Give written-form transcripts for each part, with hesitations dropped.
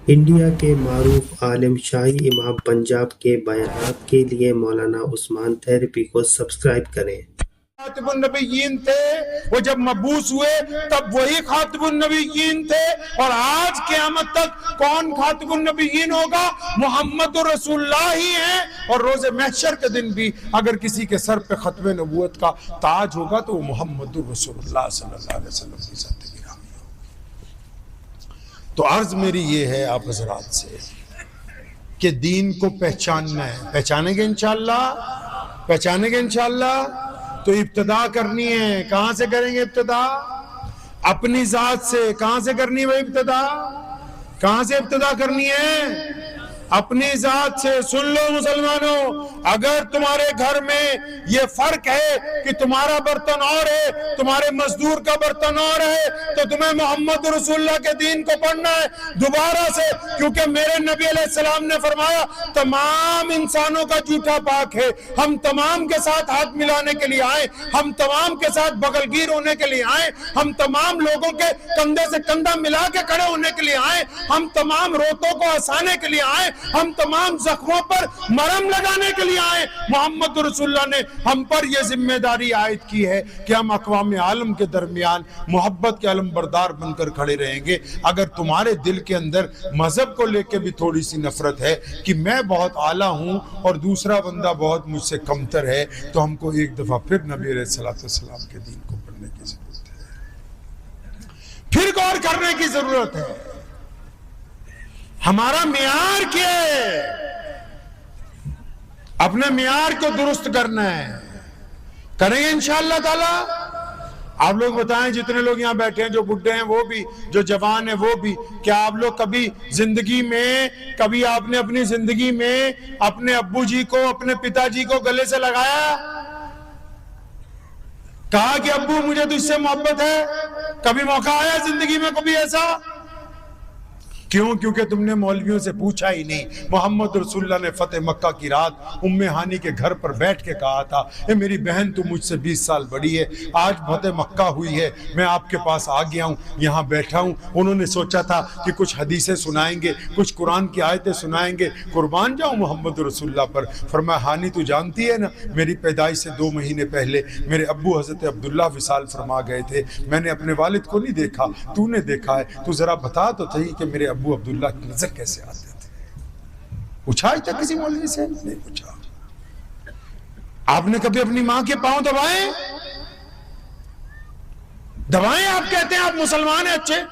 India کے معروف عالم شاہی امام پنجاب کے بیانات کے لیے مولانا عثمان تھیریپی کو سبسکرائب کریں۔ خاتم النبیین تھے، وہ جب مبعوث ہوئے تب وہی خاتم النبیین تھے، اور آج قیامت تک کون خاتم النبیین ہوگا؟ محمد رسول اللہ ہی ہیں۔ اور روز محشر کے دن بھی اگر کسی کے سر پہ ختم نبوت کا تاج ہوگا تو وہ محمد رسول اللہ صلی اللہ علیہ وسلم کی ذات گرامی ہوگی۔ تو عرض میری یہ ہے آپ حضرات سے کہ دین کو پہچاننا ہے، پہچانیں گے انشاءاللہ، پہچانیں گے انشاءاللہ۔ تو ابتدا کرنی ہے، کہاں سے کریں گے ابتدا؟ اپنی ذات سے۔ کہاں سے کرنی ہے ابتدا؟ کہاں سے ابتدا کرنی ہے؟ اپنی ذات سے۔ سن لو مسلمانوں، اگر تمہارے گھر میں یہ فرق ہے کہ تمہارا برتن اور ہے، تمہارے مزدور کا برتن اور ہے، تو تمہیں محمد رسول اللہ کے دین کو پڑھنا ہے دوبارہ سے، کیونکہ میرے نبی علیہ السلام نے فرمایا تمام انسانوں کا جھوٹا پاک ہے، ہم تمام کے ساتھ ہاتھ ملانے کے لیے آئے، ہم تمام کے ساتھ بغل گیر ہونے کے لیے آئے، ہم تمام لوگوں کے کندھے سے کندھا ملا کے کھڑے ہونے کے لیے آئے، ہم تمام روتوں کو ہنسانے کے لیے آئے، ہم تمام زخموں پر مرہم لگانے کے لیے آئے۔ محمد رسول اللہ نے ہم پر یہ ذمہ داری عائد کی ہے کہ ہم اقوام عالم کے درمیان محبت کے علم بردار بن کر کھڑے رہیں گے۔ اگر تمہارے دل کے اندر مذہب کو لے کے بھی تھوڑی سی نفرت ہے کہ میں بہت اعلیٰ ہوں اور دوسرا بندہ بہت مجھ سے کمتر ہے، تو ہم کو ایک دفعہ پھر نبی علیہ السلام کے دین کو پڑھنے کی ضرورت ہے، پھر غور کرنے کی ضرورت ہے۔ ہمارا معیار کیا ہے؟ اپنے معیار کو درست کرنا ہے، کریں گے انشاءاللہ تعالی۔ آپ لوگ بتائیں، جتنے لوگ یہاں بیٹھے ہیں، جو بڈھے ہیں وہ بھی، جو جوان ہیں وہ بھی، کیا آپ لوگ کبھی زندگی میں، کبھی آپ نے اپنی زندگی میں اپنے ابو جی کو، اپنے پتا جی کو گلے سے لگایا، کہا کہ ابو مجھے تجھ سے محبت ہے؟ کبھی موقع آیا زندگی میں کبھی ایسا؟ کیوں؟ کیونکہ تم نے مولویوں سے پوچھا ہی نہیں۔ محمد رسول اللہ نے فتح مکہ کی رات ام ہانی کے گھر پر بیٹھ کے کہا تھا، اے میری بہن تو مجھ سے 20 سال بڑی ہے، آج فتح مکہ ہوئی ہے، میں آپ کے پاس آ گیا ہوں، یہاں بیٹھا ہوں۔ انہوں نے سوچا تھا کہ کچھ حدیثیں سنائیں گے، کچھ قرآن کی آیتیں سنائیں گے، قربان جاؤں محمد رسول اللہ پر۔ فرمایا ہانی تو جانتی ہے نا، میری پیدائش سے 2 مہینے پہلے میرے ابو حضرت عبداللہ وصال فرما گئے تھے، میں نے اپنے والد کو نہیں دیکھا، تو نے دیکھا ہے، تو ذرا بتا تو صحیح کہ میرے ابو عبداللہ کی نظر کیسے آتے تھے؟ پوچھا ہی تھا کسی مولوی سے؟ نہیں پوچھا۔ آپ نے کبھی اپنی ماں کے پاؤں دبائیں؟ دبائیں؟ آپ کہتے ہیں آپ مسلمان ہیں اچھے؟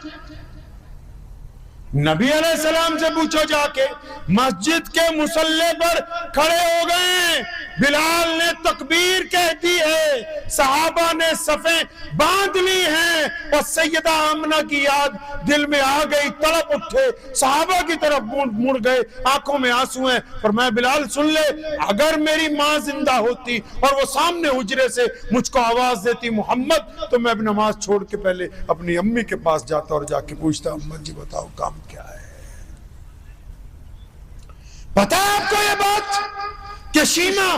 نبی علیہ السلام سے پوچھو جا کے، مسجد کے مصلی پر کھڑے ہو گئے، بلال نے تکبیر کہہ دی ہے، صحابہ نے صفیں باندھ لی ہیں، اور سیدہ آمنہ کی یاد دل میں آ گئی، تڑپ اٹھے، صحابہ کی طرف مڑ گئے، آنکھوں میں آنسو ہیں۔ فرمایا بلال سن لے، اگر میری ماں زندہ ہوتی اور وہ سامنے حجرے سے مجھ کو آواز دیتی محمد، تو میں اب نماز چھوڑ کے پہلے اپنی امی کے پاس جاتا اور جا کے پوچھتا، اماں جی بتاؤ کام کیا ہے؟ پتہ ہے آپ کو یہ بات کہ شیمہ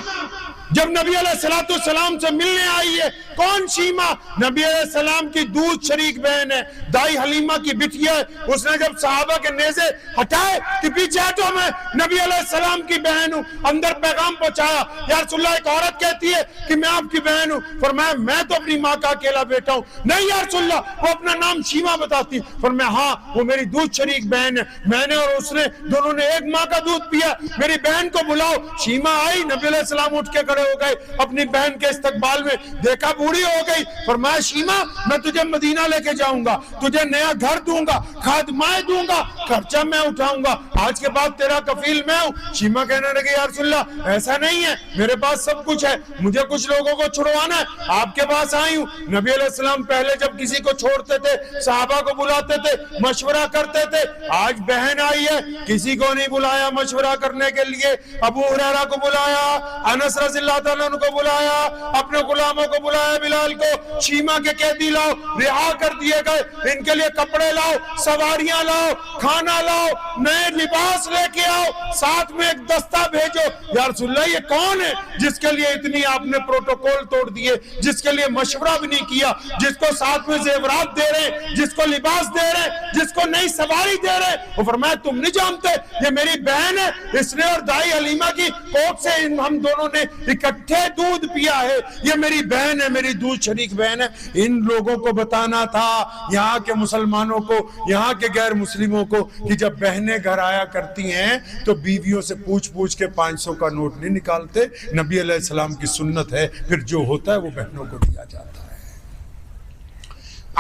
جب نبی علیہ السلام سے ملنے آئی ہے، کون شیمہ؟ نبی علیہ السلام کی دودھ شریک بہن ہے، دائی حلیمہ کی بٹیا ہے۔ اس نے جب صحابہ کے نیزے ہٹائے کہ پیچھے ہٹو، میں نبی علیہ السلام کی بہن ہوں، اندر پیغام پہنچایا، یا رسول اللہ ایک عورت کہتی ہے کہ میں آپ کی بہن ہوں۔ فرمایا میں تو اپنی ماں کا اکیلا بیٹا ہوں۔ نہیں یا رسول اللہ، وہ اپنا نام شیمہ بتاتی۔ فرمایا ہاں وہ میری دودھ شریک بہن ہے، میں نے اور اس نے دونوں نے ایک ماں کا دودھ پیا، میری بہن کو بلاؤ۔ شیمہ آئی، نبی علیہ السلام اٹھ کے کھڑے ہو گئے اپنی بہن کے استقبال میں، دیکھا بوڑھی ہو گئی۔ فرمایا شیمہ میں تجھے مدینہ لے کے جاؤں گا، تجھے نیا گھر دوں گا، خادمائیں دوں گا، خرچہ میں اٹھاؤں گا، آج کے بعد تیرا کفیل میں ہوں۔ شیمہ کہنے لگے یا رسول اللہ ایسا نہیں ہے، میرے پاس سب کچھ ہے، مجھے کچھ لوگوں کو چھڑوانا ہے، آپ کے پاس آئی ہوں۔ نبی علیہ السلام پہلے جب کسی کو چھوڑتے تھے صحابہ کو بلاتے تھے، مشورہ کرتے تھے، آج بہن آئی ہے کسی کو نہیں بلایا مشورہ کرنے کے لیے۔ ابو ہریرہ کو بلایا، انس رضی اللہ تعالیٰ عنہ کو بلایا، اپنے غلاموں کو بلایا، بلال کو، شیما کے قیدی لاؤ، رہا کر دیے گئے، ان کے لیے کپڑے لاؤ، سواریاں لاؤ، کھانا لاؤ، نئے لباس لے کے آؤ، ساتھ میں ایک دستہ بھیجو۔ یا رسول اللہ یہ کون ہے جس کے لیے اتنی آپ نے پروٹوکول توڑ دیے، جس کے لیے مشورہ بھی نہیں کیا، جس کو ساتھ میں زیورات دے رہے، جس کو لباس دے رہے، جس کو نئی سواری دے رہے؟ وہ فرمایا تم نہیں جانتے یہ میری بہن ہے، اس نے اور دائی حلیمہ کی کوکھ سے ہم دونوں نے اکٹھے دودھ پیا ہے، یہ میری بہن ہے، میری دودھ شریک بہن ہے۔ ان لوگوں کو بتانا تھا، یہاں کے مسلمانوں کو، یہاں کے غیر مسلموں کو، کہ جب بہنیں گھر آیا کرتی ہیں تو بیویوں سے پوچھ پوچھ کے 500 کا نوٹ نہیں نکالتے، نبی علیہ السلام کی سنت ہے، پھر جو ہوتا ہے وہ بہنوں کو دیا جاتا ہے۔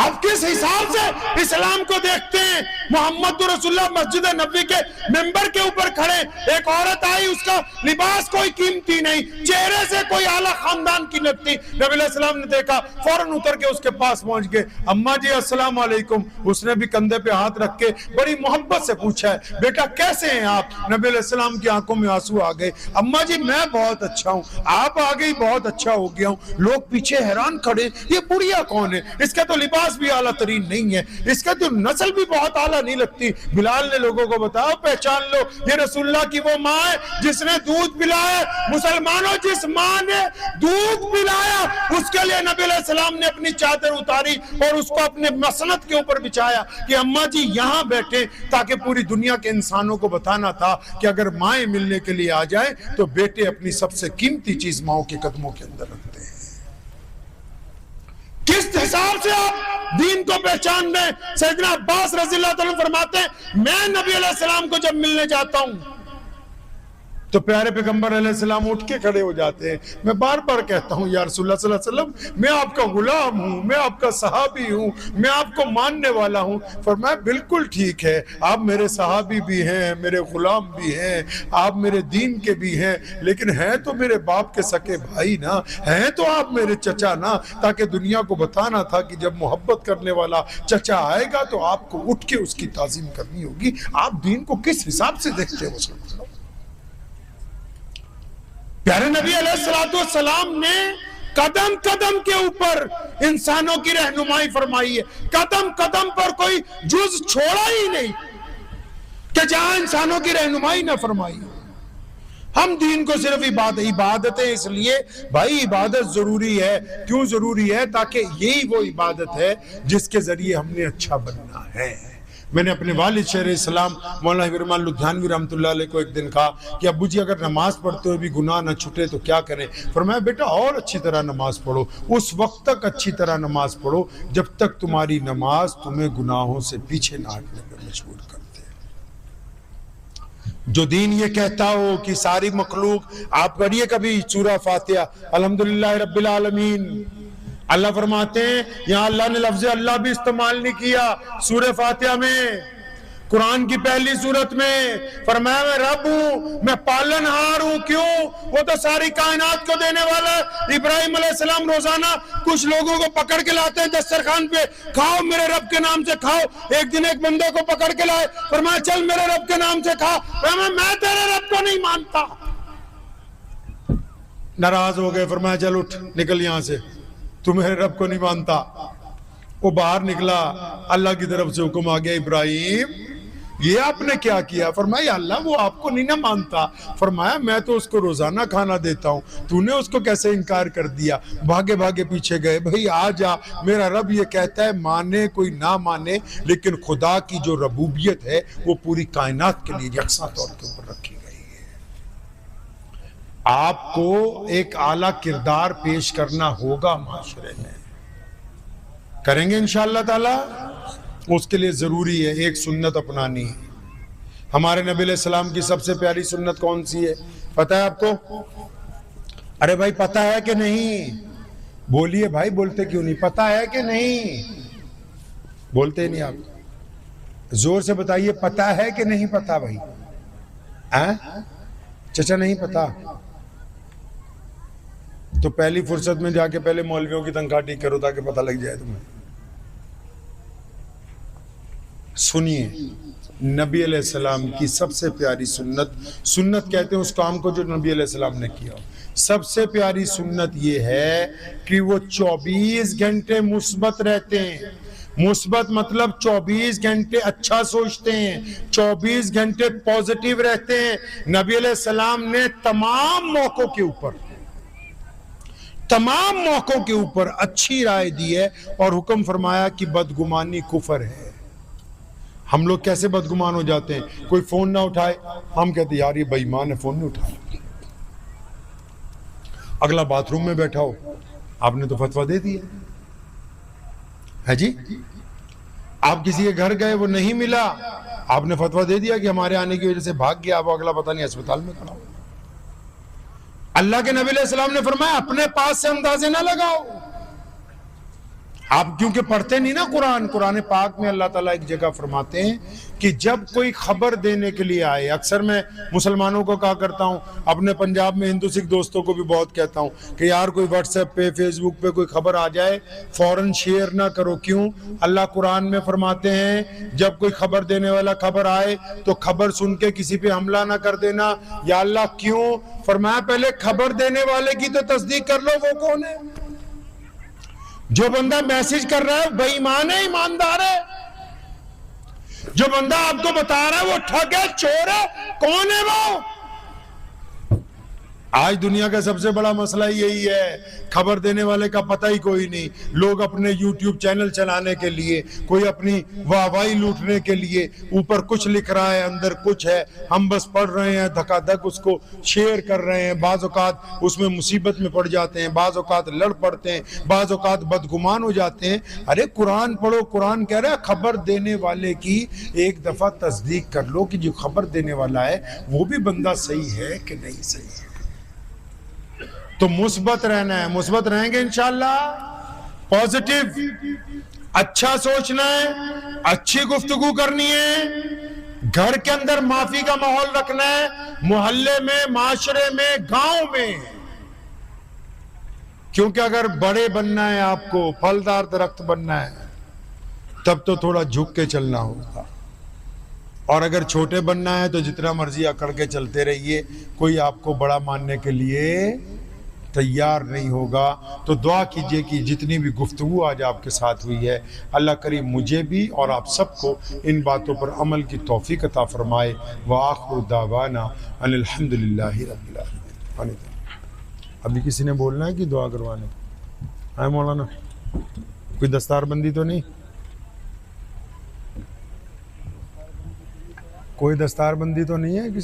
آپ کس حساب سے اسلام کو دیکھتے ہیں؟ محمد رسول اللہ مسجد نبوی کے ممبر کے اوپر کھڑے، ایک عورت آئی، اس کا لباس کوئی قیمتی نہیں، چہرے سے کوئی اعلیٰ خاندان کی لگتی، نبی علیہ السلام نے دیکھا، فوراً اتر کے اس کے پاس پہنچ گئے، اماں جی السلام علیکم۔ اس نے بھی کندھے پہ ہاتھ رکھ کے بڑی محبت سے پوچھا ہے، بیٹا کیسے ہیں آپ؟ نبی علیہ السلام کی آنکھوں میں آنسو آ گئے، اماں جی میں بہت اچھا ہوں، آپ آ گئی بہت اچھا ہو گیا ہوں۔ لوگ پیچھے حیران کھڑے، یہ بڑھیا کون ہے؟ اس کا تو لباس بھی اعلیٰ ترین نہیں ہے، اس کا تو نسل بھی بہت اعلیٰ نہیں لگتی۔ بلال نے لوگوں کو بتایا پہچان لو، یہ رسول اللہ کی وہ ماں ہے جس نے دودھ پلایا۔ مسلمانوں جس ماں نے دودھ پلایا اس کے لیے نبی علیہ السلام نے اپنی چادر اتاری اور اس کو اپنے مسند کے اوپر بچھایا کہ اماں جی یہاں بیٹھے، تاکہ پوری دنیا کے انسانوں کو بتانا تھا کہ اگر مائیں ملنے کے لیے آ جائیں تو بیٹے اپنی سب سے قیمتی چیز ماؤں کے قدموں کے اندر رکھتے ہیں۔ کس حساب سے آپ دین کو پہچان دیں؟ سیدنا عباس رضی اللہ تعالیٰ فرماتے ہیں میں نبی علیہ السلام کو جب ملنے جاتا ہوں تو پیارے پیغمبر علیہ السلام اٹھ کے کھڑے ہو جاتے ہیں۔ میں بار بار کہتا ہوں یا رسول اللہ صلی اللہ علیہ وسلم میں آپ کا غلام ہوں، میں آپ کا صحابی ہوں، میں آپ کو ماننے والا ہوں۔ فرمایا بالکل ٹھیک ہے، آپ میرے صحابی بھی ہیں، میرے غلام بھی ہیں، آپ میرے دین کے بھی ہیں، لیکن ہیں تو میرے باپ کے سکے بھائی نا، ہیں تو آپ میرے چچا نا، تاکہ دنیا کو بتانا تھا کہ جب محبت کرنے والا چچا آئے گا تو آپ کو اٹھ کے اس کی تعظیم کرنی ہوگی۔ آپ دین کو کس حساب سے دیکھتے ہیں؟ پیارے نبی علیہ السلام نے قدم قدم کے اوپر انسانوں کی رہنمائی فرمائی ہے، قدم قدم پر کوئی جز چھوڑا ہی نہیں کہ جہاں انسانوں کی رہنمائی نہ فرمائی۔ ہم دین کو صرف عبادتیں اس لیے بھائی عبادت ضروری ہے، کیوں ضروری ہے؟ تاکہ یہی وہ عبادت ہے جس کے ذریعے ہم نے اچھا بننا ہے۔ میں نے اپنے والد شیخ اسلام مولانا ورمان لدھیانوی رحمۃ اللہ علیہ کو ایک دن کہا کہ ابو جی اگر نماز پڑھتے ہوئے بھی گناہ نہ چھٹے تو کیا کریں؟ فرمایا بیٹا اور اچھی طرح نماز پڑھو، اس وقت تک اچھی طرح نماز پڑھو جب تک تمہاری نماز تمہیں گناہوں سے پیچھے نہ ہٹنے پر مجبور کرتے۔ جو دین یہ کہتا ہو کہ ساری مخلوق، آپ پڑھیے کبھی سورہ فاتحہ الحمدللہ رب العالمین، اللہ فرماتے ہیں یہاں اللہ نے لفظ اللہ بھی استعمال نہیں کیا سورہ فاتحہ میں، قرآن کی پہلی سورت میں فرمایا میں رب ہوں، میں پالن ہار ہوں۔ کیوں؟ وہ تو ساری کائنات کو دینے والا ہے۔ ابراہیم علیہ السلام روزانہ کچھ لوگوں کو پکڑ کے لاتے ہیں دسترخوان پہ، کھاؤ میرے رب کے نام سے کھاؤ۔ ایک دن ایک بندے کو پکڑ کے لائے، فرمایا چل میرے رب کے نام سے کھا، فرمایا میں تیرے رب کو نہیں مانتا۔ ناراض ہو گئے، فرمایا چل اٹھ نکل یہاں سے، تو میرے رب کو نہیں مانتا۔ وہ باہر نکلا، اللہ کی طرف سے حکم آ گیا ابراہیم یہ آپ نے کیا کیا؟ فرمایا اللہ وہ آپ کو نہیں نہ مانتا۔ فرمایا میں تو اس کو روزانہ کھانا دیتا ہوں، تو نے اس کو کیسے انکار کر دیا؟ بھاگے بھاگے پیچھے گئے، بھئی آ جا، میرا رب یہ کہتا ہے مانے کوئی نہ مانے، لیکن خدا کی جو ربوبیت ہے وہ پوری کائنات کے لیے یکساں طور کے اوپر رکھی گئی ہے۔ آپ کو ایک اعلیٰ کردار پیش کرنا ہوگا معاشرے میں، کریں گے انشاءاللہ تعالی۔ اس کے لیے ضروری ہے ایک سنت اپنانی۔ ہمارے نبی علیہ السلام کی سب سے پیاری سنت کون سی ہے پتہ ہے آپ کو؟ ارے بھائی پتہ ہے کہ نہیں؟ بولیے بھائی، بولتے کیوں نہیں؟ پتہ ہے کہ نہیں؟ بولتے نہیں آپ، زور سے بتائیے پتہ ہے کہ نہیں پتہ بھائی؟ چچا نہیں پتہ تو پہلی فرصت میں جا کے پہلے مولویوں کی تنخواہ ٹھیک کرو تاکہ پتہ لگ جائے تمہیں۔ سنیے نبی علیہ السلام کی سب سے پیاری سنت، سنت کہتے ہیں اس کام کو جو نبی علیہ السلام نے کیا، سب سے پیاری سنت یہ ہے کہ وہ 24 گھنٹے مثبت رہتے ہیں. مثبت مطلب 24 گھنٹے اچھا سوچتے ہیں, 24 گھنٹے پازیٹیو رہتے ہیں. نبی علیہ السلام نے تمام موقعوں کے اوپر اچھی رائے دی ہے اور حکم فرمایا کہ بدگمانی کفر ہے. ہم لوگ کیسے بدگمان ہو جاتے ہیں, کوئی فون نہ اٹھائے ہم کہتے ہیں یار یہ بے ایمان ہے, فون نہیں اٹھایا. اگلا باتھ روم میں بیٹھا ہو, آپ نے تو فتویٰ دے دیا ہے جی. آپ کسی کے گھر گئے وہ نہیں ملا, آپ نے فتویٰ دے دیا کہ ہمارے آنے کی وجہ سے بھاگ گیا, وہ اگلا پتہ نہیں اسپتال میں کھڑا ہو. اللہ کے نبی علیہ السلام نے فرمایا اپنے پاس سے اندازے نہ لگاؤ. آپ کیونکہ پڑھتے نہیں نا قرآن پاک میں اللہ تعالیٰ ایک جگہ فرماتے ہیں کہ جب کوئی خبر دینے کے لیے آئے, اکثر میں مسلمانوں کو کہا کرتا ہوں, اپنے پنجاب میں ہندو سکھ دوستوں کو بھی بہت کہتا ہوں کہ یار کوئی واٹس ایپ پہ فیس بک پہ کوئی خبر آ جائے فوراً شیئر نہ کرو. کیوں؟ اللہ قرآن میں فرماتے ہیں جب کوئی خبر دینے والا خبر آئے تو خبر سن کے کسی پہ حملہ نہ کر دینا. یا اللہ کیوں؟ فرمایا پہلے خبر دینے والے کی تو تصدیق کر لو وہ کون ہے. جو بندہ میسج کر رہا ہے بے ایمان ہے ایماندار ہے, جو بندہ آپ کو بتا رہا ہے وہ ٹھگ ہے چور ہے, کون ہے وہ؟ آج دنیا کا سب سے بڑا مسئلہ یہی ہے, خبر دینے والے کا پتہ ہی کوئی نہیں. لوگ اپنے یوٹیوب چینل چلانے کے لیے, کوئی اپنی واہوائی لوٹنے کے لیے اوپر کچھ لکھ رہا ہے اندر کچھ ہے, ہم بس پڑھ رہے ہیں دھکا دھک اس کو شیئر کر رہے ہیں. بعض اوقات اس میں مصیبت میں پڑ جاتے ہیں, بعض اوقات لڑ پڑتے ہیں, بعض اوقات بدگمان ہو جاتے ہیں. ارے قرآن پڑھو, قرآن کہہ رہا ہے خبر دینے والے کی ایک دفعہ تصدیق کر لو کہ جو خبر دینے والا ہے وہ بھی بندہ صحیح ہے کہ نہیں صحیح ہے. تو مثبت رہنا ہے, مثبت رہیں گے انشاءاللہ. پازیٹیو, اچھا سوچنا ہے, اچھی گفتگو کرنی ہے, گھر کے اندر معافی کا ماحول رکھنا ہے, محلے میں, معاشرے میں, گاؤں میں. کیونکہ اگر بڑے بننا ہے آپ کو, پھلدار درخت بننا ہے, تب تو تھوڑا جھک کے چلنا ہوگا. اور اگر چھوٹے بننا ہے تو جتنا مرضی اکڑ کے چلتے رہیے, کوئی آپ کو بڑا ماننے کے لیے تیار نہیں ہوگا. تو دعا کیجئے کہ جتنی بھی گفتگو آج آپ کے ساتھ ہوئی ہے اللہ کریم مجھے بھی اور آپ سب کو ان باتوں پر عمل کی توفیق عطا فرمائے. وآخر دعوانا ان الحمدللہ رب العالمین. ابھی کسی نے بولنا ہے کہ دعا کروانے ہے مولانا؟ کوئی دستار بندی تو نہیں؟ کوئی دستار بندی تو نہیں ہے کسی